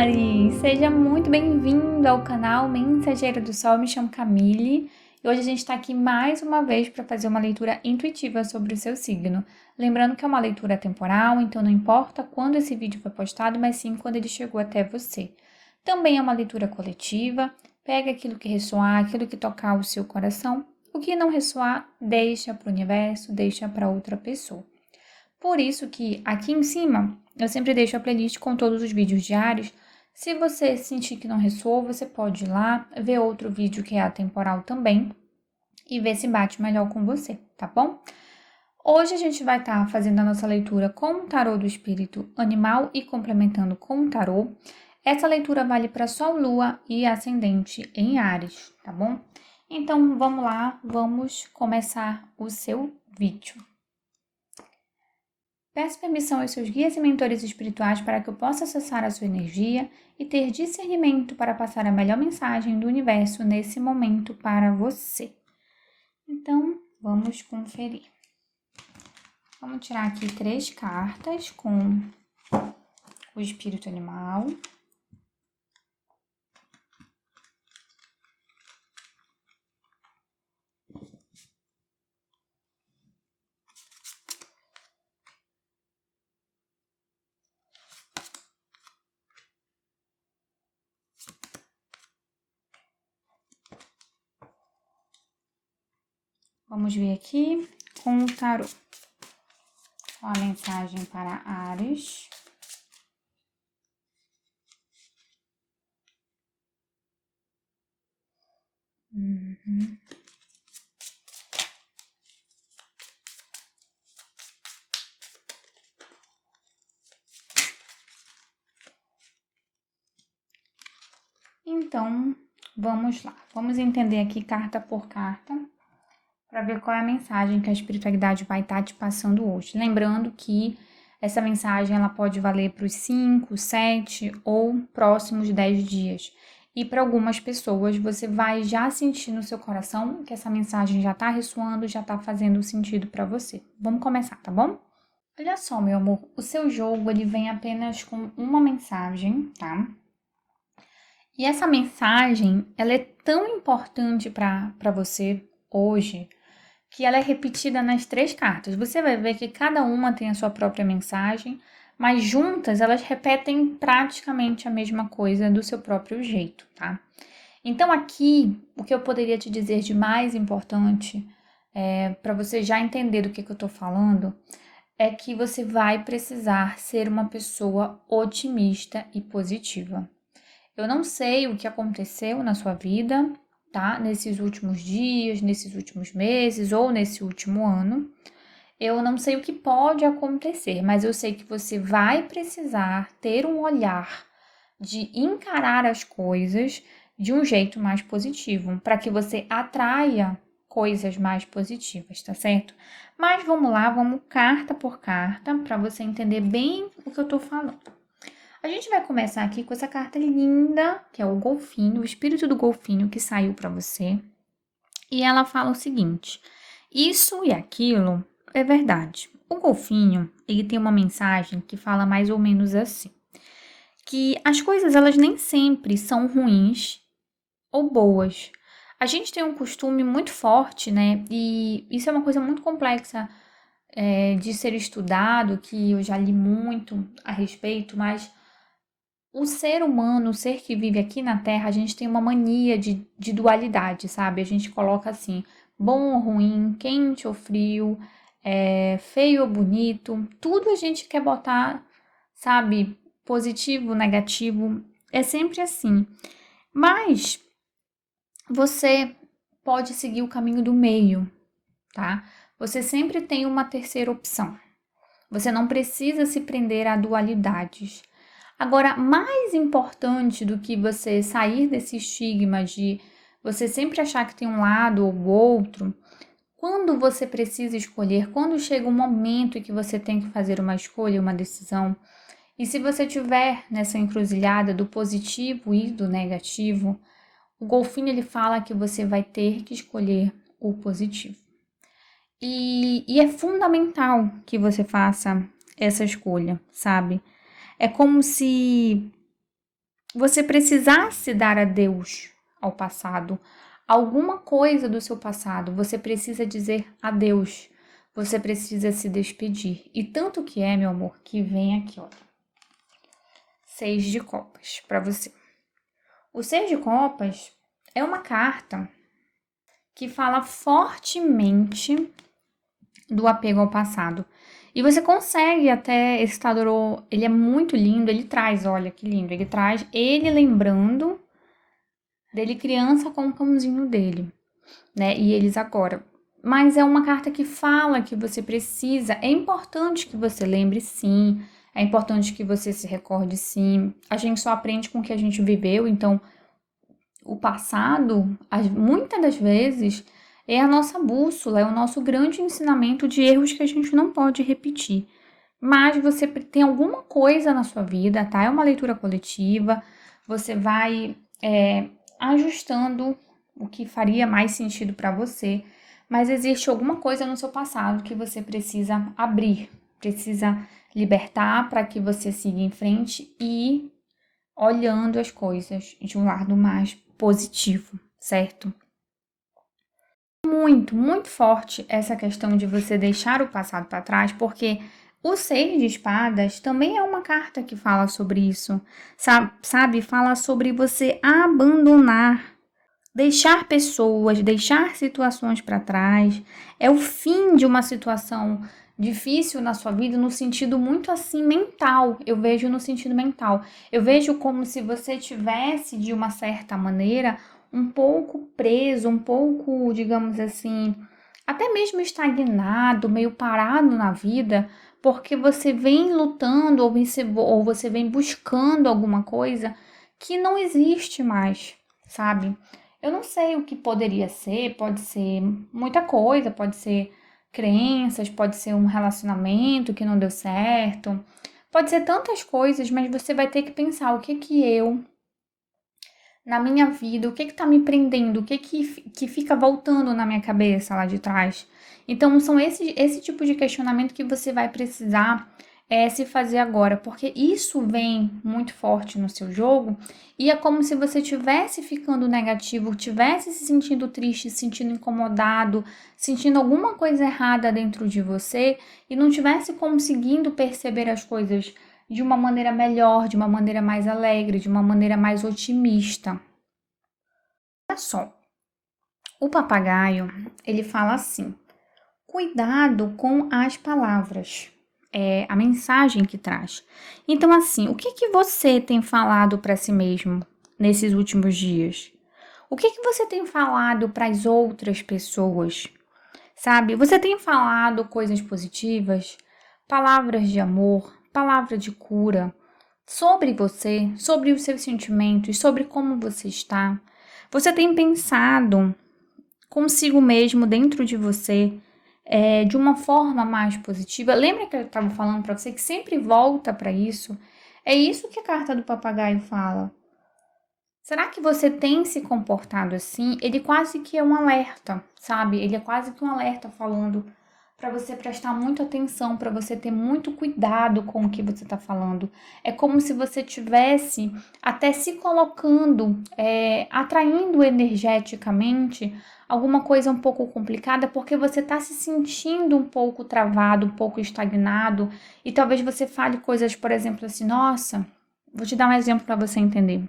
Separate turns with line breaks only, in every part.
Ares! Seja muito bem-vindo ao canal Mensageira do Sol, me chamo Camille e hoje a gente está aqui mais uma vez para fazer uma leitura intuitiva sobre o seu signo. Lembrando que é uma leitura temporal, então não importa quando esse vídeo foi postado, mas sim quando ele chegou até você. Também é uma leitura coletiva, pega aquilo que ressoar, aquilo que tocar o seu coração, o que não ressoar, deixa para o universo, deixa para outra pessoa. Por isso que aqui em cima eu sempre deixo a playlist com todos os vídeos diários. Se você sentir que não ressoou, você pode ir lá, ver outro vídeo que é atemporal também e ver se bate melhor com você, tá bom? Hoje a gente vai estar fazendo a nossa leitura com o tarô do espírito animal e complementando com o tarô. Essa leitura vale para Sol, Lua e Ascendente em Áries, tá bom? Então vamos lá, vamos começar o seu vídeo. Peço permissão aos seus guias e mentores espirituais para que eu possa acessar a sua energia e ter discernimento para passar a melhor mensagem do universo nesse momento para você. Então, vamos conferir. Vamos tirar aqui 3 cartas com o espírito animal. Vamos ver aqui com o tarô. Qual a mensagem para Áries? Então, vamos lá. Vamos entender aqui carta por carta para ver qual é a mensagem que a espiritualidade vai estar te passando hoje. Lembrando que essa mensagem ela pode valer para os 5, 7 ou próximos 10 dias. E para algumas pessoas você vai já sentir no seu coração que essa mensagem já está ressoando, já está fazendo sentido para você. Vamos começar, tá bom? Olha só, meu amor, o seu jogo ele vem apenas com uma mensagem, tá? E essa mensagem, ela é tão importante para você hoje, que ela é repetida nas 3 cartas. Você vai ver que cada uma tem a sua própria mensagem, mas juntas elas repetem praticamente a mesma coisa do seu próprio jeito, tá? Então aqui, o que eu poderia te dizer de mais importante, para você já entender do que eu tô falando, é que você vai precisar ser uma pessoa otimista e positiva. Eu não sei o que aconteceu na sua vida, tá? Nesses últimos dias, nesses últimos meses ou nesse último ano. Eu não sei o que pode acontecer, mas eu sei que você vai precisar ter um olhar de encarar as coisas de um jeito mais positivo, para que você atraia coisas mais positivas, tá certo? Mas vamos lá, vamos carta por carta, para você entender bem o que eu tô falando. A gente vai começar aqui com essa carta linda, que é o golfinho, o espírito do golfinho que saiu para você. E ela fala o seguinte: isso e aquilo é verdade. O golfinho, ele tem uma mensagem que fala mais ou menos assim: que as coisas elas nem sempre são ruins ou boas. A gente tem um costume muito forte, né? E isso é uma coisa muito complexa de ser estudado, que eu já li muito a respeito, mas o ser humano, o ser que vive aqui na Terra, a gente tem uma mania de dualidade, sabe? A gente coloca assim, bom ou ruim, quente ou frio, feio ou bonito, tudo a gente quer botar, sabe? Positivo, negativo, é sempre assim. Mas você pode seguir o caminho do meio, tá? Você sempre tem uma terceira opção. Você não precisa se prender a dualidades. Agora, mais importante do que você sair desse estigma de você sempre achar que tem um lado ou outro, quando você precisa escolher, quando chega um momento em que você tem que fazer uma escolha, uma decisão, e se você tiver nessa encruzilhada do positivo e do negativo, o golfinho ele fala que você vai ter que escolher o positivo. E é fundamental que você faça essa escolha, sabe? É como se você precisasse dar adeus ao passado, alguma coisa do seu passado, você precisa dizer adeus, você precisa se despedir. E tanto que é, meu amor, que vem aqui, ó, 6 de copas para você. O 6 de copas é uma carta que fala fortemente do apego ao passado. E você consegue até, esse tarô, ele é muito lindo, ele traz, olha que lindo, ele traz ele lembrando dele criança com o cãozinho dele, né? E eles agora. Mas é uma carta que fala que você precisa, é importante que você lembre sim, é importante que você se recorde sim. A gente só aprende com o que a gente viveu, então o passado, muitas das vezes, é a nossa bússola, é o nosso grande ensinamento de erros que a gente não pode repetir. Mas você tem alguma coisa na sua vida, tá? É uma leitura coletiva, você vai ajustando o que faria mais sentido para você, mas existe alguma coisa no seu passado que você precisa abrir, precisa libertar para que você siga em frente e olhando as coisas de um lado mais positivo, certo? Muito, muito forte essa questão de você deixar o passado para trás, porque o 6 de espadas também é uma carta que fala sobre isso, sabe? Fala sobre você abandonar, deixar pessoas, deixar situações para trás. É o fim de uma situação difícil na sua vida no sentido muito assim mental. Eu vejo no sentido mental. Eu vejo como se você tivesse de uma certa maneira um pouco preso, um pouco, digamos assim, até mesmo estagnado, meio parado na vida, porque você vem lutando ou você vem buscando alguma coisa que não existe mais, sabe? Eu não sei o que poderia ser, pode ser muita coisa, pode ser crenças, pode ser um relacionamento que não deu certo, pode ser tantas coisas, mas você vai ter que pensar o que que eu, na minha vida, o que que tá me prendendo, o que que fica voltando na minha cabeça lá de trás. Então, são esse tipo de questionamento que você vai precisar se fazer agora, porque isso vem muito forte no seu jogo e é como se você tivesse ficando negativo, tivesse se sentindo triste, se sentindo incomodado, sentindo alguma coisa errada dentro de você e não tivesse conseguindo perceber as coisas de uma maneira melhor, de uma maneira mais alegre, de uma maneira mais otimista. Olha só, o papagaio, ele fala assim: cuidado com as palavras, é a mensagem que traz. Então, assim, o que que você tem falado para si mesmo nesses últimos dias? O que que você tem falado para as outras pessoas? Sabe? Você tem falado coisas positivas, palavras de amor, palavra de cura sobre você, sobre os seus sentimentos, sobre como você está. Você tem pensado consigo mesmo, dentro de você, de uma forma mais positiva. Lembra que eu estava falando para você que sempre volta para isso? É isso que a carta do papagaio fala. Será que você tem se comportado assim? Ele quase que é um alerta, sabe? Ele é quase que um alerta falando para você prestar muita atenção, para você ter muito cuidado com o que você está falando. É como se você tivesse até se colocando, atraindo energeticamente alguma coisa um pouco complicada, porque você está se sentindo um pouco travado, um pouco estagnado, e talvez você fale coisas, por exemplo, assim, nossa, vou te dar um exemplo para você entender.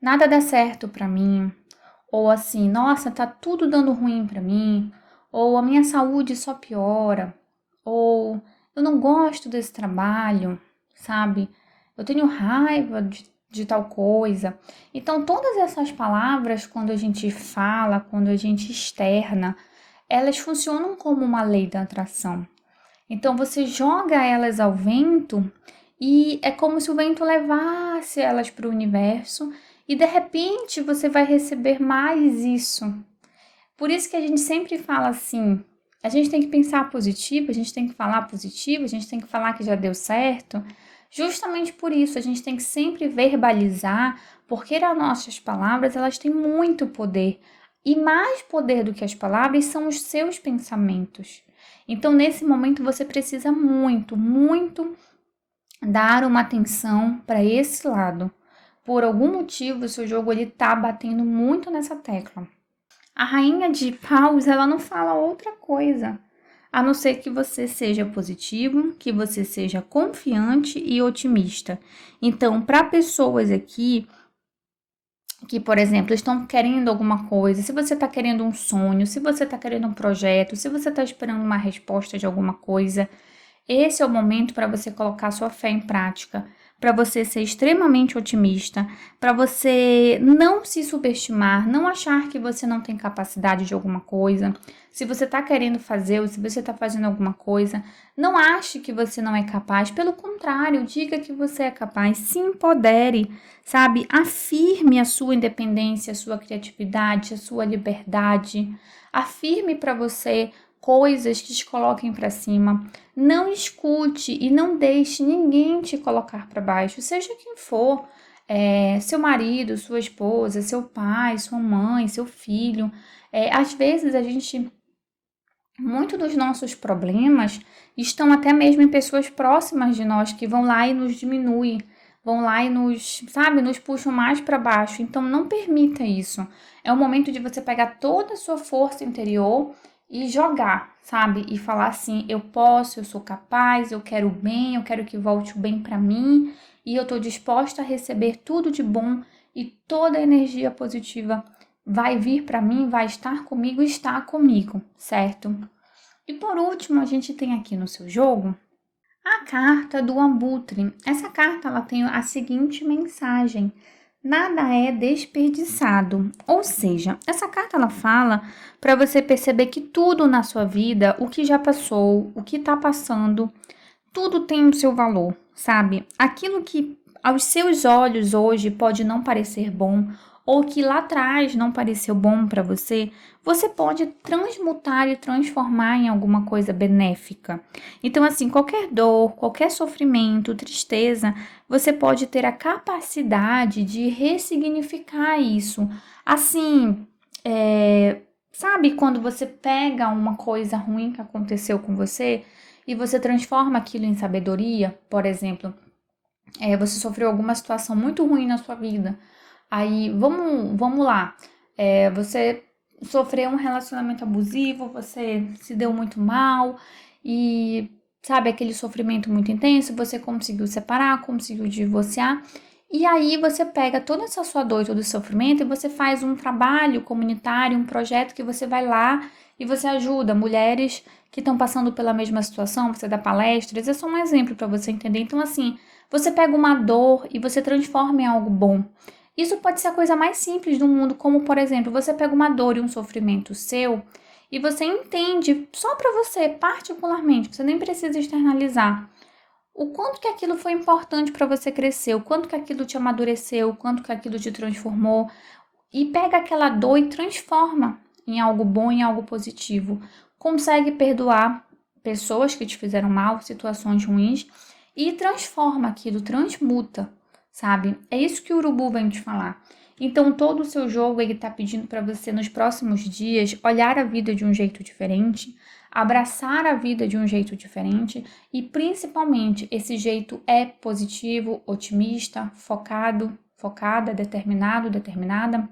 Nada dá certo pra mim, ou assim, nossa, tá tudo dando ruim pra mim, ou a minha saúde só piora, ou eu não gosto desse trabalho, sabe? Eu tenho raiva de tal coisa. Então, todas essas palavras, quando a gente fala, quando a gente externa, elas funcionam como uma lei da atração. Então, você joga elas ao vento e é como se o vento levasse elas para o universo e de repente você vai receber mais isso. Por isso que a gente sempre fala assim, a gente tem que pensar positivo, a gente tem que falar positivo, a gente tem que falar que já deu certo. Justamente por isso, a gente tem que sempre verbalizar, porque as nossas palavras, elas têm muito poder. E mais poder do que as palavras são os seus pensamentos. Então, nesse momento, você precisa muito, muito dar uma atenção para esse lado. por algum motivo, o seu jogo ele tá batendo muito nessa tecla. A rainha de paus, ela não fala outra coisa, a não ser que você seja positivo, que você seja confiante e otimista. Então, para pessoas aqui que, por exemplo, estão querendo alguma coisa, se você está querendo um sonho, se você está querendo um projeto, se você está esperando uma resposta de alguma coisa, esse é o momento para você colocar sua fé em prática, para você ser extremamente otimista, para você não se subestimar, não achar que você não tem capacidade de alguma coisa. Se você está querendo fazer ou se você está fazendo alguma coisa, não ache que você não é capaz. Pelo contrário, diga que você é capaz. Se empodere, sabe? Afirme a sua independência, a sua criatividade, a sua liberdade. Afirme para você coisas que te coloquem para cima. Não escute e não deixe ninguém te colocar para baixo, seja quem for, seu marido, sua esposa, seu pai, sua mãe, seu filho. Às vezes muito dos nossos problemas estão até mesmo em pessoas próximas de nós que vão lá e nos diminuem, vão lá e nos puxam mais para baixo. Então não permita isso. É o momento de você pegar toda a sua força interior e jogar, sabe? E falar assim: eu posso, eu sou capaz, eu quero o bem, eu quero que volte o bem para mim e eu tô disposta a receber tudo de bom e toda a energia positiva vai vir para mim, vai estar comigo e está comigo, certo? E por último, a gente tem aqui no seu jogo a carta do abutre. Essa carta ela tem a seguinte mensagem: nada é desperdiçado. Ou seja, essa carta ela fala para você perceber que tudo na sua vida, o que já passou, o que está passando, tudo tem o seu valor, sabe? Aquilo que aos seus olhos hoje pode não parecer bom, ou que lá atrás não pareceu bom para você, você pode transmutar e transformar em alguma coisa benéfica. Então, assim, qualquer dor, qualquer sofrimento, tristeza, você pode ter a capacidade de ressignificar isso. Assim, sabe quando você pega uma coisa ruim que aconteceu com você e você transforma aquilo em sabedoria? Por exemplo, você sofreu alguma situação muito ruim na sua vida. Aí, vamos lá. Você sofreu um relacionamento abusivo, você se deu muito mal e, sabe, aquele sofrimento muito intenso, você conseguiu separar, conseguiu divorciar. E aí você pega toda essa sua dor e todo esse sofrimento e você faz um trabalho comunitário, um projeto que você vai lá e você ajuda mulheres que estão passando pela mesma situação, você dá palestras, é só um exemplo para você entender. Então, assim, você pega uma dor e você transforma em algo bom. Isso pode ser a coisa mais simples do mundo, como, por exemplo, você pega uma dor e um sofrimento seu e você entende só para você, particularmente, você nem precisa externalizar, o quanto que aquilo foi importante para você crescer, o quanto que aquilo te amadureceu, o quanto que aquilo te transformou, e pega aquela dor e transforma em algo bom, em algo positivo. Consegue perdoar pessoas que te fizeram mal, situações ruins, e transforma aquilo, transmuta, sabe? É isso que o urubu vem te falar. Então, todo o seu jogo, ele tá pedindo para você, nos próximos dias, olhar a vida de um jeito diferente, abraçar a vida de um jeito diferente e, principalmente, esse jeito é positivo, otimista, focado, focada, determinado, determinada,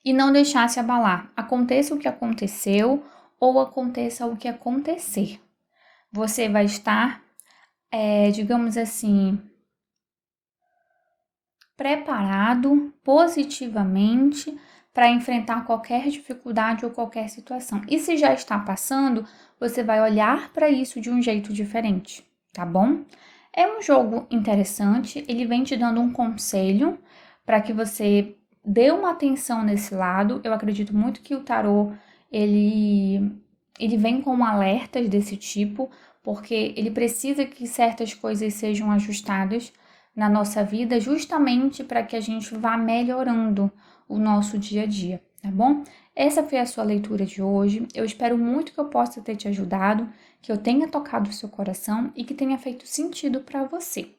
e não deixar se abalar. Aconteça o que aconteceu ou aconteça o que acontecer. Você vai estar, digamos assim, preparado positivamente para enfrentar qualquer dificuldade ou qualquer situação. E se já está passando, você vai olhar para isso de um jeito diferente, tá bom? É um jogo interessante, ele vem te dando um conselho para que você dê uma atenção nesse lado. Eu acredito muito que o tarô, ele vem com alertas desse tipo, porque ele precisa que certas coisas sejam ajustadas na nossa vida, justamente para que a gente vá melhorando o nosso dia a dia, tá bom? Essa foi a sua leitura de hoje. Eu espero muito que eu possa ter te ajudado, que eu tenha tocado o seu coração e que tenha feito sentido para você.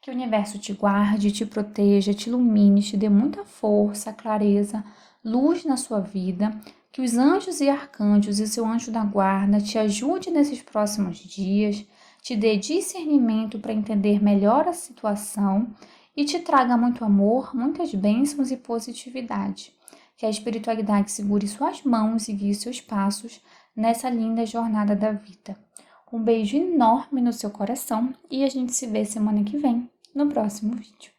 Que o universo te guarde, te proteja, te ilumine, te dê muita força, clareza, luz na sua vida. Que os anjos e arcanjos e seu anjo da guarda te ajude nesses próximos dias, te dê discernimento para entender melhor a situação e te traga muito amor, muitas bênçãos e positividade. Que a espiritualidade segure suas mãos e guie seus passos nessa linda jornada da vida. Um beijo enorme no seu coração e a gente se vê semana que vem, no próximo vídeo.